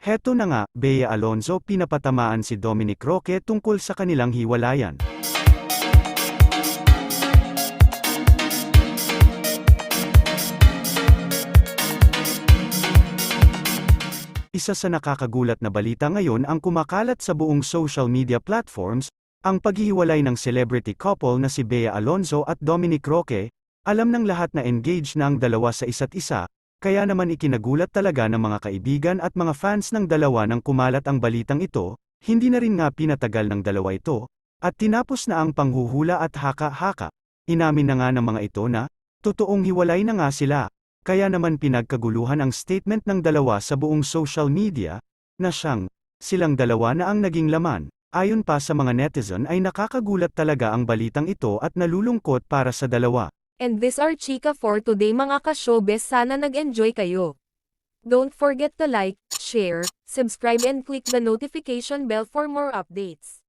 Heto na nga, Bea Alonzo pinapatamaan si Dominic Roque tungkol sa kanilang hiwalayan. Isa sa nakakagulat na balita ngayon ang kumakalat sa buong social media platforms, ang paghihiwalay ng celebrity couple na si Bea Alonzo at Dominic Roque. Alam ng lahat na engaged na ang dalawa sa isa't isa, kaya naman ikinagulat talaga ng mga kaibigan at mga fans ng dalawa nang kumalat ang balitang ito. Hindi na rin nga pinatagal ng dalawa ito, at tinapos na ang panghuhula at haka-haka. Inamin na nga ng mga ito na, totoong hiwalay na nga sila. Kaya naman pinagkaguluhan ang statement ng dalawa sa buong social media, na silang dalawa na ang naging laman. Ayon pa sa mga netizen ay nakakagulat talaga ang balitang ito at nalulungkot para sa dalawa. And this are chika for today mga ka-showbiz, sana nag-enjoy kayo. Don't forget to like, share, subscribe and click the notification bell for more updates.